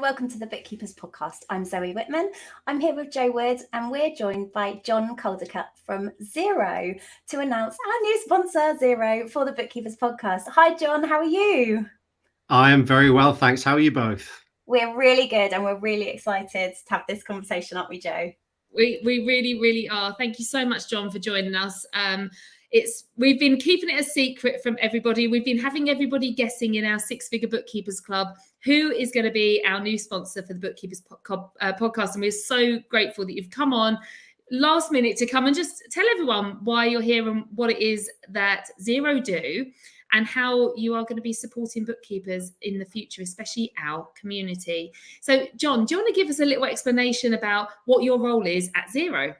welcome to the Bookkeepers podcast. I'm Zoe Whitman. I'm here with Joe Wood, and we're joined by John Caldicott from Xero to announce our new sponsor, Xero, for the Bookkeepers podcast. Hi, John. How are you? I am very well, thanks. How are you both? We're really good, and we're really excited to have this conversation, aren't we, Joe? We really are. Thank you so much, John, for joining us. We've been keeping it a secret from everybody. We've been having everybody guessing in our Six-Figure Bookkeepers Club who is going to be our new sponsor for the Bookkeepers podcast. And we're so grateful that you've come on last minute to come and just tell everyone why you're here and what it is that Xero do and how you are going to be supporting bookkeepers in the future, especially our community. So, John, do you want to give us a little explanation about what your role is at Xero?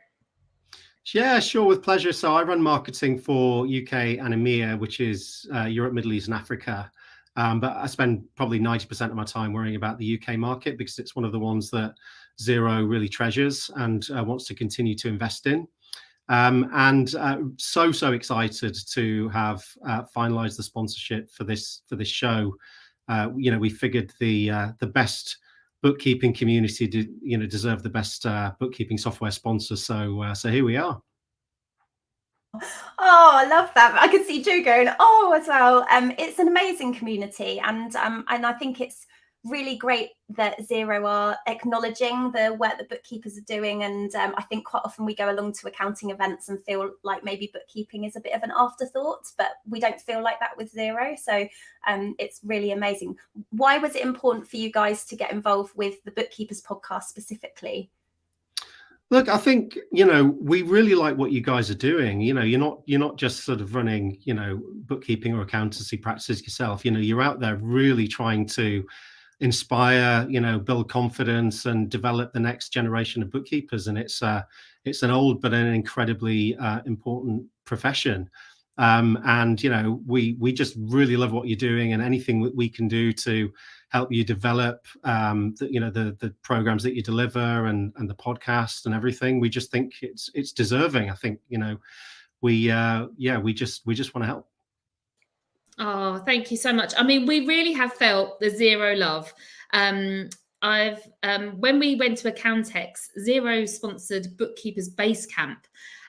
Yeah, sure, with pleasure. So I run marketing for UK and EMEA, which is Europe, Middle East and Africa. But I spend probably 90% of my time worrying about the UK market because it's one of the ones that Xero really treasures and wants to continue to invest in. So excited to have finalized the sponsorship for this show. We figured the best bookkeeping community deserve the best bookkeeping software sponsor. So here we are. Oh, I love that. I could see Joe going, oh, as well. It's an amazing community, and I think it's really great that Xero are acknowledging the work that bookkeepers are doing. And I think quite often we go along to accounting events and feel like maybe bookkeeping is a bit of an afterthought, but we don't feel like that with Xero. So it's really amazing. Why was it important for you guys to get involved with the Bookkeepers podcast specifically? Look, I think, we really like what you guys are doing. You're not just sort of running, bookkeeping or accountancy practices yourself. You're out there really trying to inspire, build confidence and develop the next generation of bookkeepers. And it's an old but an incredibly important profession. We just really love what you're doing, and anything that we can do to help you develop the programs that you deliver and the podcast and everything, we just think it's deserving. I think we just want to help. Oh, thank you so much. I mean, we really have felt the Xero love. When we went to Accountex, Xero sponsored Bookkeepers Base Camp.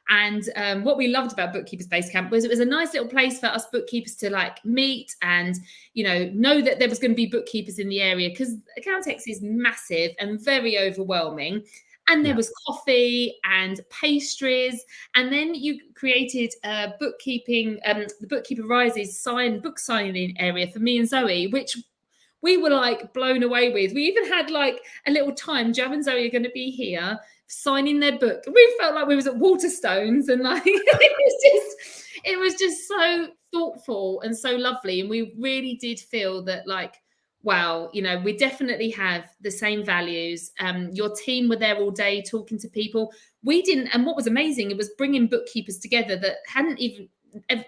And what we loved about Bookkeepers Base Camp was it was a nice little place for us bookkeepers to meet and, know that there was going to be bookkeepers in the area, because Accountex is massive and very overwhelming. And there was coffee and pastries. And then you created a the Bookkeeper Rises book signing area for me and Zoe, which we were blown away with. We even had a little time. Joe and Zoe are going to be here signing their book. We felt like we was at Waterstones, and it was just so thoughtful and so lovely. And we really did feel that wow, we definitely have the same values. Your team were there all day talking to people. We didn't, and what was amazing, it was bringing bookkeepers together that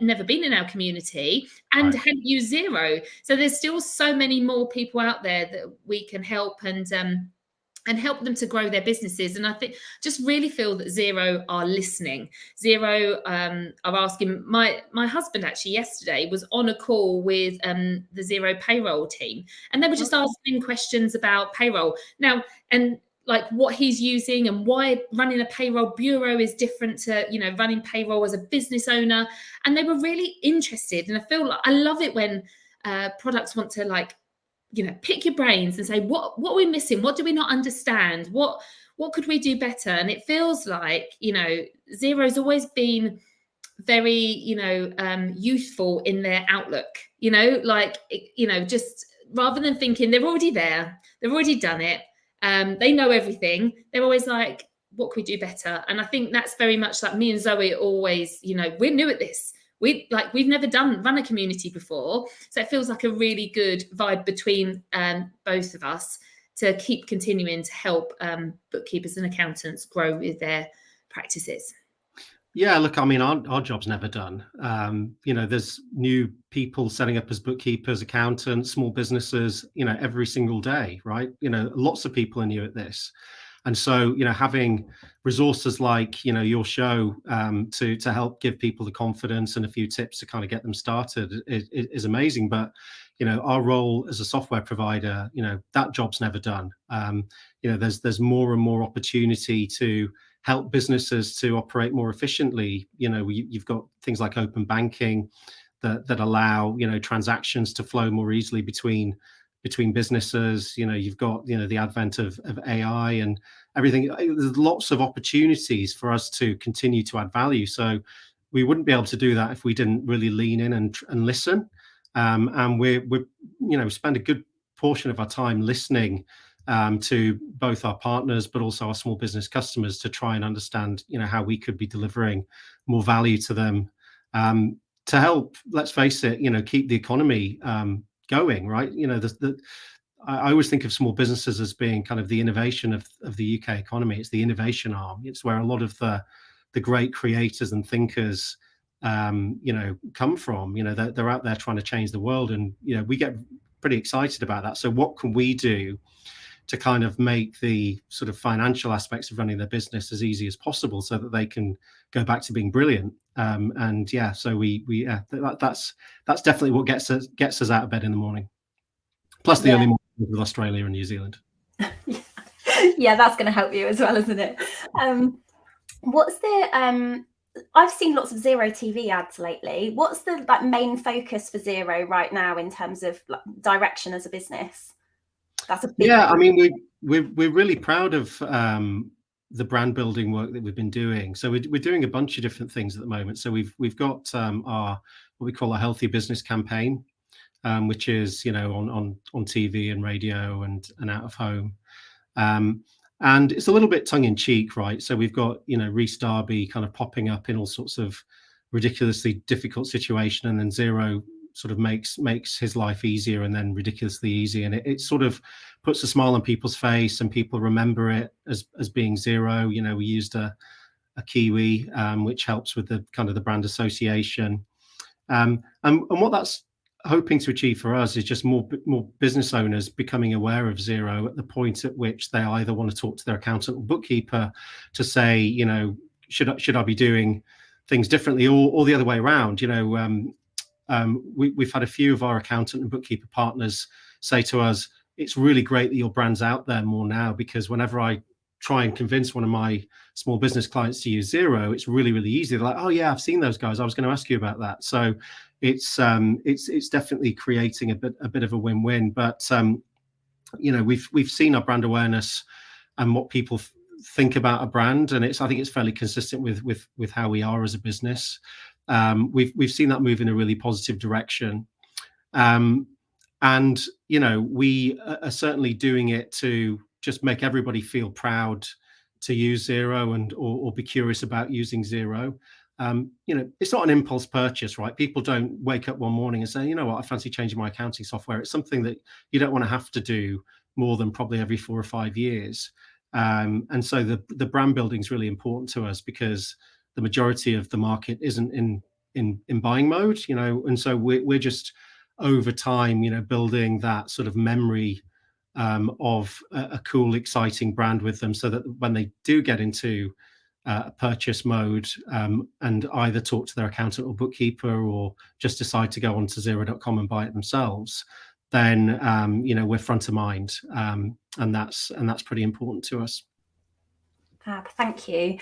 never been in our community and hadn't used Xero. So there's still so many more people out there that we can help and help them to grow their businesses. And I just really feel that Xero are listening. Xero are asking, my husband actually yesterday was on a call with the Xero payroll team, and they were just asking questions about payroll now, and what he's using and why running a payroll bureau is different to, running payroll as a business owner. And they were really interested. And I feel I love it when products want to pick your brains and say, what are we missing? What do we not understand? What could we do better? And it feels like, Xero's always been very, youthful in their outlook, just rather than thinking they're already there, they've already done it, they know everything. They're always like, what could we do better? And I think that's very much me and Zoe always, we're new at this. We've never run a community before. So it feels like a really good vibe between both of us to keep continuing to help bookkeepers and accountants grow with their practices. Yeah, look, I mean, our job's never done. There's new people setting up as bookkeepers, accountants, small businesses, every single day, right? Lots of people are new at this. And so, having resources like, your show to help give people the confidence and a few tips to kind of get them started is amazing. But, our role as a software provider, that job's never done. There's more and more opportunity to help businesses to operate more efficiently. You've got things like open banking that allow transactions to flow more easily between businesses. You've got the advent of AI and everything. There's lots of opportunities for us to continue to add value. So we wouldn't be able to do that if we didn't really lean in and listen. And we spend a good portion of our time listening to both our partners, but also our small business customers, to try and understand, how we could be delivering more value to them, to help, let's face it, keep the economy going, right? I always think of small businesses as being kind of the innovation of the UK economy. It's the innovation arm. It's where a lot of the great creators and thinkers come from. They're out there trying to change the world, and we get pretty excited about that. So what can we do to kind of make the sort of financial aspects of running their business as easy as possible, so that they can go back to being brilliant? So that's definitely what gets us out of bed in the morning. Plus the early morning with Australia and New Zealand. Yeah, that's going to help you as well, isn't it? What's the I've seen lots of Xero TV ads lately. What's the main focus for Xero right now in terms of direction as a business? That's a big I mean, we're really proud of the brand building work that we've been doing. So we're doing a bunch of different things at the moment. So we've got our what we call a healthy business campaign, which is on TV and radio and out of home. And it's a little bit tongue-in-cheek, right? So we've got, Rhys Darby kind of popping up in all sorts of ridiculously difficult situation, and then Xero sort of makes his life easier and then ridiculously easy. And it sort of puts a smile on people's face, and people remember it as being Xero. We used a Kiwi, which helps with the kind of the brand association. And what that's hoping to achieve for us is just more business owners becoming aware of Xero at the point at which they either want to talk to their accountant or bookkeeper to say, should I be doing things differently, or the other way around. We've had a few of our accountant and bookkeeper partners say to us, it's really great that your brand's out there more now, because whenever I try and convince one of my small business clients to use Xero, it's really, really easy. They're like, oh yeah, I've seen those guys. I was going to ask you about that. So it's definitely creating a bit of a win-win. But we've seen our brand awareness and what people think about a brand, and I think it's fairly consistent with how we are as a business. We've seen that move in a really positive direction, and we are certainly doing it to just make everybody feel proud to use Xero or be curious about using Xero. It's not an impulse purchase, right? People don't wake up one morning and say, you know what, I fancy changing my accounting software. It's something that you don't want to have to do more than probably every 4 or 5 years. And so the brand building is really important to us, because the majority of the market isn't in buying mode, and so we're just over time, building that sort of memory of a cool, exciting brand with them, so that when they do get into purchase mode and either talk to their accountant or bookkeeper, or just decide to go onto Xero.com and buy it themselves, then we're front of mind, and that's pretty important to us. Fab, thank you.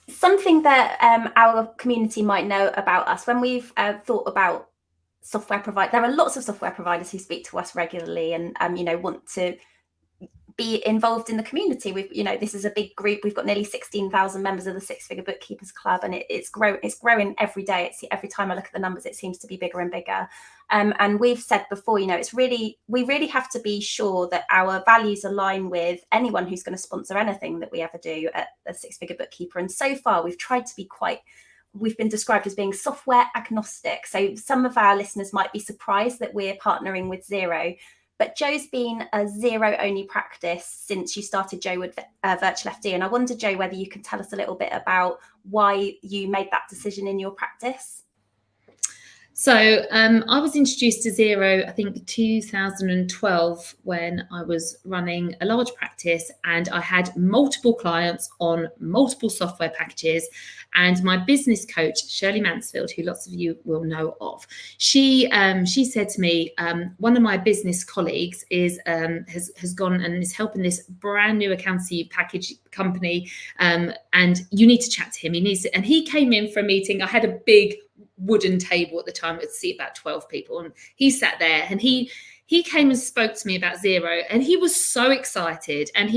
Something that our community might know about us, when we've thought about software provider, there are lots of software providers who speak to us regularly and want to be involved in the community. This is a big group. We've got nearly 16,000 members of the Six Figure Bookkeepers Club, and it's growing every day. Every time I look at the numbers, it seems to be bigger and bigger. And we've said before, we really have to be sure that our values align with anyone who's going to sponsor anything that we ever do at the Six Figure Bookkeeper. And so far, we've tried to be we've been described as being software agnostic. So some of our listeners might be surprised that we're partnering with Xero. But Joe's been a Xero only practice since you started Joe with Virtual FD. And I wonder, Joe, whether you can tell us a little bit about why you made that decision in your practice. So I was introduced to Xero, I think 2012, when I was running a large practice, and I had multiple clients on multiple software packages. And my business coach, Shirley Mansfield, who lots of you will know of, she said to me, one of my business colleagues has gone and is helping this brand new accountancy package company, and you need to chat to him. And he came in for a meeting. I had a big wooden table at the time. It would seat about 12 people, and he sat there, and he came and spoke to me about Xero, and he was so excited. And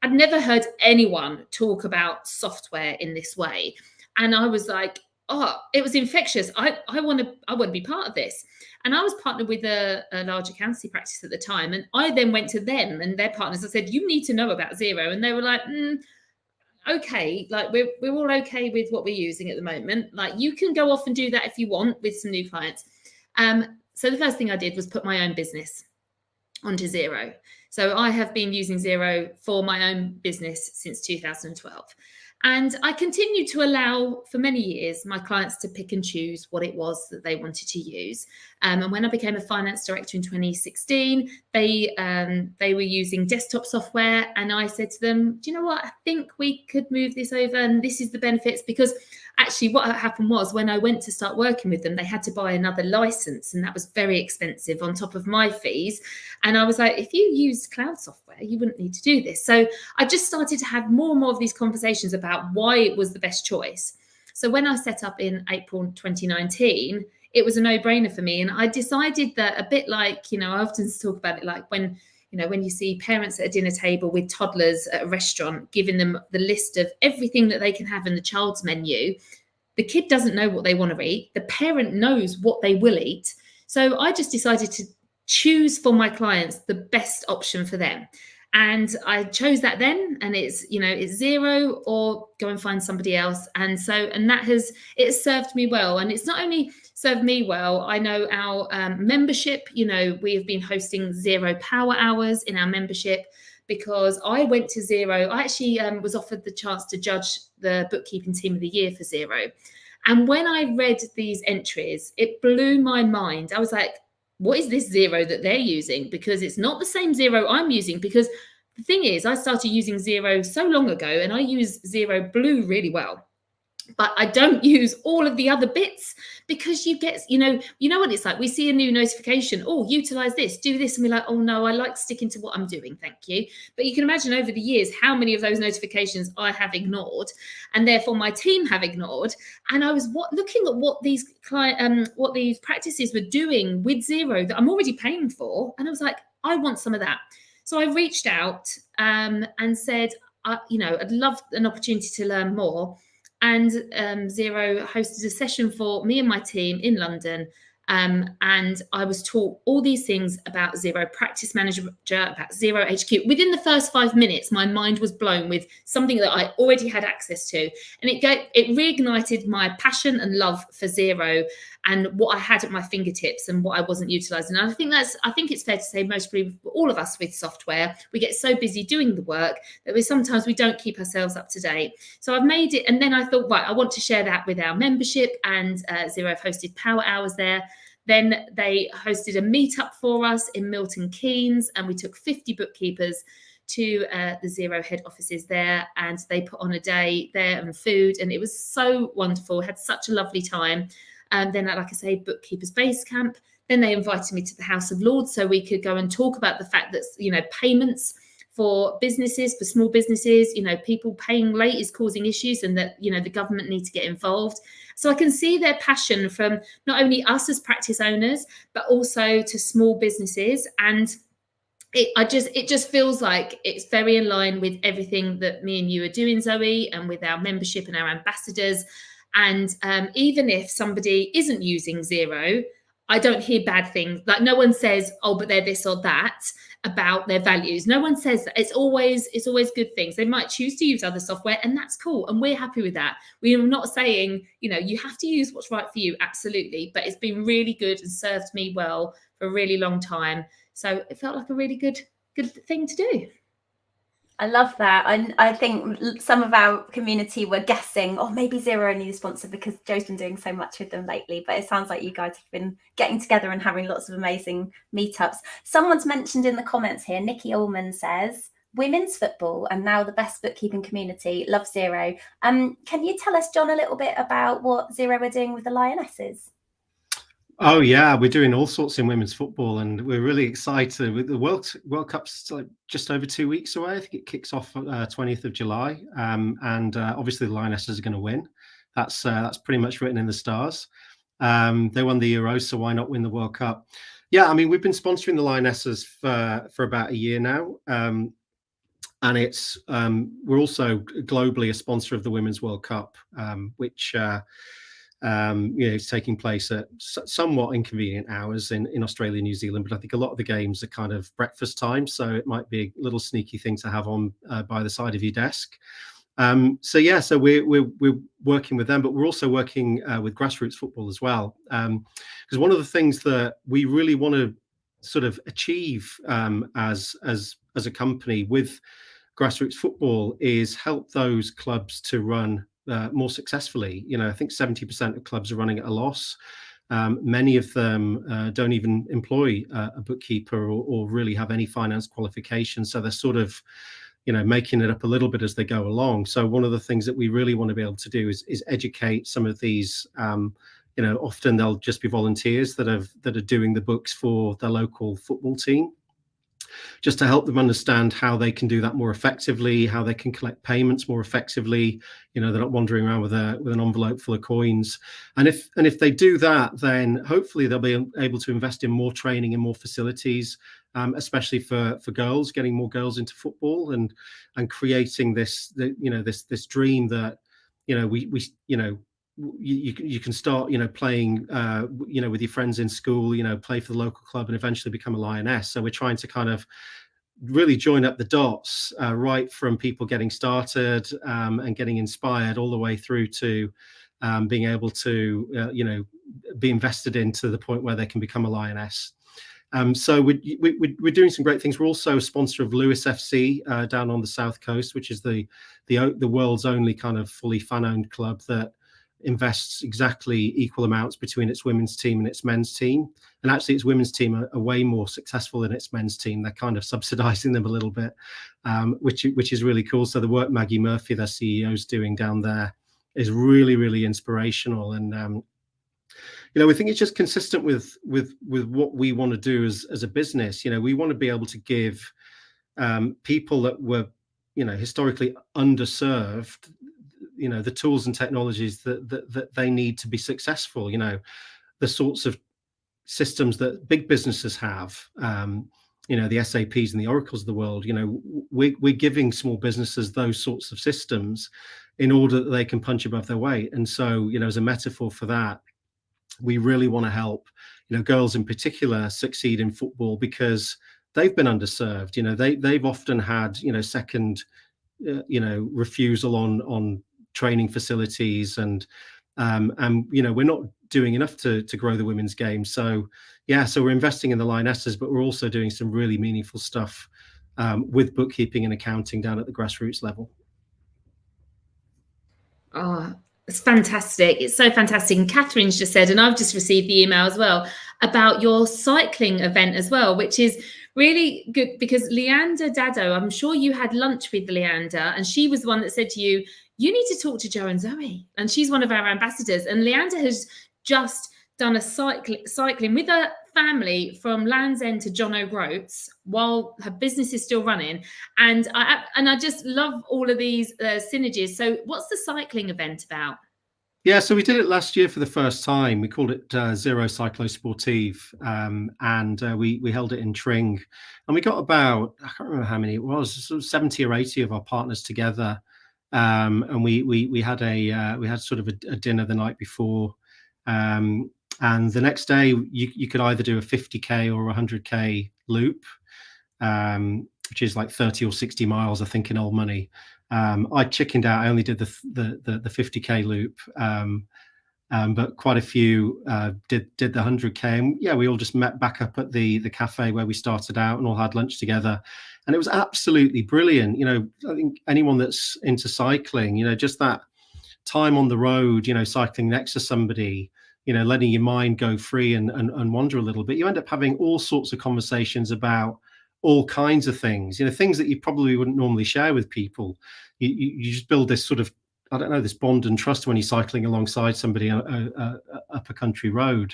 I'd never heard anyone talk about software in this way, and I was like, oh, it was infectious. I want to be part of this. And I was partnered with a large accountancy practice at the time, and I then went to them and their partners. I said, you need to know about Xero. And they were like, okay, like we're all okay with what we're using at the moment. Like, you can go off and do that if you want with some new clients. So the first thing I did was put my own business onto Xero. So I have been using Xero for my own business since 2012. And I continued to allow for many years my clients to pick and choose what it was that they wanted to use. And when I became a finance director in 2016, they were using desktop software. And I said to them, do you know what? I think we could move this over, and this is the benefits. Because actually what happened was, when I went to start working with them, they had to buy another license, and that was very expensive on top of my fees. And I was like, if you use cloud software, you wouldn't need to do this. So I just started to have more and more of these conversations about why it was the best choice. So when I set up in April 2019, it was a no-brainer for me. And I decided that, a bit like, I often talk about it like when you see parents at a dinner table with toddlers at a restaurant, giving them the list of everything that they can have in the child's menu. The kid doesn't know what they want to eat. The parent knows what they will eat. So I just decided to choose for my clients the best option for them. And I chose that then, and it's Xero, or go and find somebody else. And that has served me well. And it's not only served me well, I know our membership, we have been hosting Xero Power Hours in our membership, because I went to Xero. I actually was offered the chance to judge the bookkeeping team of the year for Xero. And when I read these entries, it blew my mind. I was like, what is this Xero that they're using? Because it's not the same Xero I'm using. Because the thing is, I started using Xero so long ago, and I use Xero Blue really well. But I don't use all of the other bits, because you get, you know what it's like. We see a new notification, oh, utilize this, do this. And we're like, oh no, I like sticking to what I'm doing, thank you. But you can imagine over the years how many of those notifications I have ignored, and therefore my team have ignored. And I was looking at what these practices were doing with Xero that I'm already paying for. And I was like, I want some of that. So I reached out and said, I'd love an opportunity to learn more. And Xero hosted a session for me and my team in London. And I was taught all these things about Xero Practice Manager, about Xero HQ. Within the first 5 minutes, my mind was blown with something that I already had access to. And it reignited my passion and love for Xero and what I had at my fingertips and what I wasn't utilizing. And I think it's fair to say, all of us with software, we get so busy doing the work that sometimes we don't keep ourselves up to date. So I've made it. And then I thought, right, I want to share that with our membership, and Xero have hosted Power Hours there. Then they hosted a meetup for us in Milton Keynes, and we took 50 bookkeepers to the Xero head offices there, and they put on a day there and food, and it was so wonderful. Had such a lovely time. Then, like I say, Bookkeepers Base Camp. Then they invited me to the House of Lords so we could go and talk about the fact that, payments for businesses, for small businesses, people paying late is causing issues, and that, the government need to get involved. So I can see their passion from not only us as practice owners, but also to small businesses. And it just feels like it's very in line with everything that me and you are doing, Zoe, and with our membership and our ambassadors. And even if somebody isn't using Xero, I don't hear bad things. Like, no one says, oh, but they're this or that about their values. No one says that. It's always good things. They might choose to use other software, and that's cool. And we're happy with that. We are not saying, you have to use what's right for you. Absolutely. But it's been really good and served me well for a really long time. So it felt like a really good thing to do. I love that. I think some of our community were guessing, oh, maybe Xero need a sponsor because Joe's been doing so much with them lately. But it sounds like you guys have been getting together and having lots of amazing meetups. Someone's mentioned in the comments here, Nikki Allman says, women's football and now the best bookkeeping community. Love Xero. Can you tell us, John, a little bit about what Xero are doing with the Lionesses? Oh yeah, we're doing all sorts in women's football, and we're really excited. With the World Cup's like just over 2 weeks away. I think it kicks off 20th of July, and obviously the Lionesses are going to win. That's pretty much written in the stars. They won the Euros, so why not win the World Cup? Yeah, I mean, we've been sponsoring the Lionesses for about a year now, and it's we're also globally a sponsor of the Women's World Cup, which it's taking place at somewhat inconvenient hours in Australia and New Zealand, but I think a lot of the games are kind of breakfast time, so it might be a little sneaky thing to have on by the side of your desk. So we're working with them, but we're also working with grassroots football as well, because one of the things that we really want to sort of achieve as a company with grassroots football is help those clubs to run more successfully. I think 70% of clubs are running at a loss. Many of them don't even employ a bookkeeper or really have any finance qualifications. So they're sort of, making it up a little bit as they go along. So one of the things that we really want to be able to do is educate some of these. Often they'll just be volunteers that are doing the books for their local football team, just to help them understand how they can do that more effectively, how they can collect payments more effectively. They're not wandering around with an envelope full of coins. And if they do that, then hopefully they'll be able to invest in more training and more facilities, especially for girls, getting more girls into football and creating this dream that you can start playing with your friends in school, play for the local club and eventually become a Lioness. So we're trying to kind of really join up the dots, right from people getting started and getting inspired all the way through to being able to be invested in to the point where they can become a Lioness. So we're doing some great things. We're also a sponsor of Lewis FC down on the south coast, which is the world's only kind of fully fan-owned club that invests exactly equal amounts between its women's team and its men's team. And actually its women's team are way more successful than its men's team. They're kind of subsidizing them a little bit, which is really cool. So the work Maggie Murphy, their CEO, is doing down there is really, really inspirational. And we think it's just consistent with what we want to do as a business. We want to be able to give people that were historically underserved the tools and technologies that they need to be successful. The sorts of systems that big businesses have, the SAPs and the Oracles of the world. We're giving small businesses those sorts of systems in order that they can punch above their weight. And so as a metaphor for that, we really want to help girls in particular succeed in football because they've been underserved. They've often had second refusal on training facilities, and we're not doing enough to grow the women's game. So we're investing in the Lionesses, but we're also doing some really meaningful stuff with bookkeeping and accounting down at the grassroots level. Oh, it's fantastic. It's so fantastic. And Catherine's just said, and I've just received the email as well, about your cycling event as well, which is really good because Leander Dado, I'm sure you had lunch with Leander, and she was the one that said to you, you need to talk to Joe and Zoe. And she's one of our ambassadors. And Leander has just done a cycling with a family from Land's End to John O'Groats while her business is still running. And I just love all of these synergies. So what's the cycling event about? Yeah, so we did it last year for the first time. We called it Xero Cyclosportive, and we held it in Tring. And we got about, I can't remember how many it was, sort of 70 or 80 of our partners together. And we had sort of a dinner the night before, and the next day you could either do a 50k or a 100k loop, which is like 30 or 60 miles, I think, in old money. I chickened out. I only did the 50k loop, but quite a few did the 100k. And we all just met back up at the cafe where we started out and all had lunch together. and it was absolutely brilliant. I think anyone that's into cycling, just that time on the road, cycling next to somebody, letting your mind go free and wander a little bit, you end up having all sorts of conversations about all kinds of things, things that you probably wouldn't normally share with people. You just build this sort of, I don't know, this bond and trust when you're cycling alongside somebody up a country road.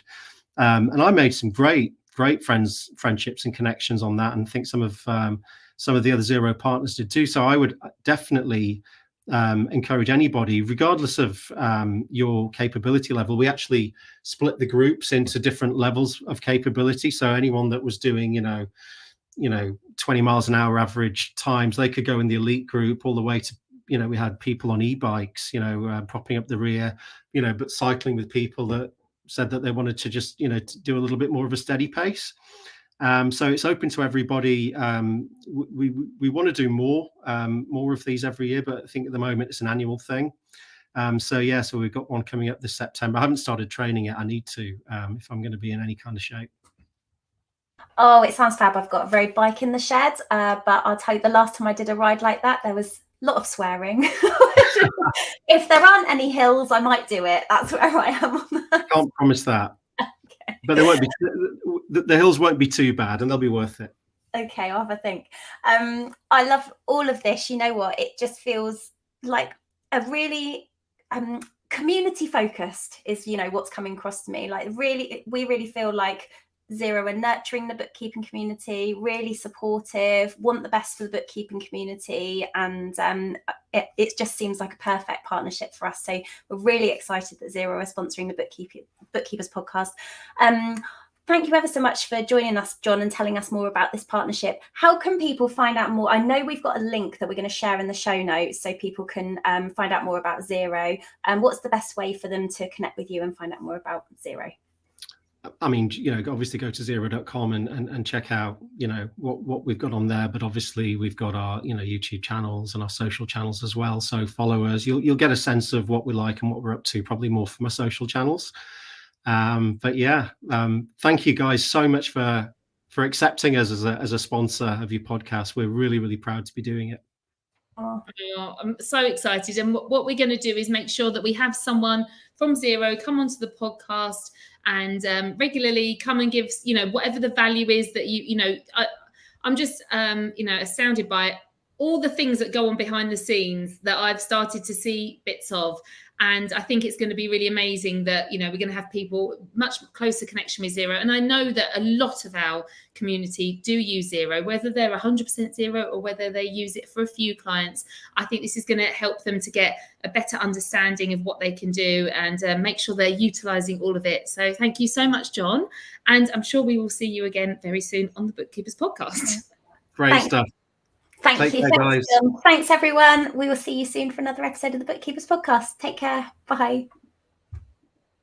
And I made some great friendships and connections on that, and think some of the other Xero partners did too. So I would definitely encourage anybody, regardless of your capability level. We actually split the groups into different levels of capability. So anyone that was doing, 20 miles an hour average times, they could go in the elite group, all the way to, we had people on e-bikes, propping up the rear, but cycling with people that said that they wanted to just, to do a little bit more of a steady pace. So it's open to everybody. We want to do more of these every year, but I think at the moment it's an annual thing. So we've got one coming up this September. I haven't started training it. I need to, if I'm going to be in any kind of shape. Oh, it sounds fab. I've got a road bike in the shed, but I'll tell you, the last time I did a ride like that, there was a lot of swearing. If there aren't any hills, I might do it. That's where I am on that. Can't promise that. Okay. But they won't be. The hills won't be too bad, and they'll be worth it. Okay, I'll have a think. I love all of this. You know what? It just feels like a really community focused is, what's coming across to me. Like we really feel like Xero are nurturing the bookkeeping community, really supportive, want the best for the bookkeeping community, and it just seems like a perfect partnership for us. So we're really excited that Xero are sponsoring the Bookkeepers podcast. Thank you ever so much for joining us, John, and telling us more about this partnership. How can people find out more? I know we've got a link that we're going to share in the show notes so people can find out more about Xero. What's the best way for them to connect with you and find out more about Xero? I mean, obviously go to xero.com and check out, what we've got on there. But obviously we've got our, YouTube channels and our social channels as well. So follow us. You'll get a sense of what we like and what we're up to, probably more from our social channels. But thank you guys so much for accepting us as a sponsor of your podcast. We're really, really proud to be doing it. Oh, I'm so excited. And what we're going to do is make sure that we have someone from Xero come onto the podcast and regularly come and give, whatever the value is that I'm just, astounded by all the things that go on behind the scenes that I've started to see bits of. And I think it's going to be really amazing that, we're going to have people much closer connection with Xero. And I know that a lot of our community do use Xero, whether they're 100% Xero or whether they use it for a few clients. I think this is going to help them to get a better understanding of what they can do and make sure they're utilising all of it. So thank you so much, John. And I'm sure we will see you again very soon on the Bookkeepers podcast. Great stuff. Thank you. Thanks, everyone. We will see you soon for another episode of the Bookkeepers podcast. Take care. Bye.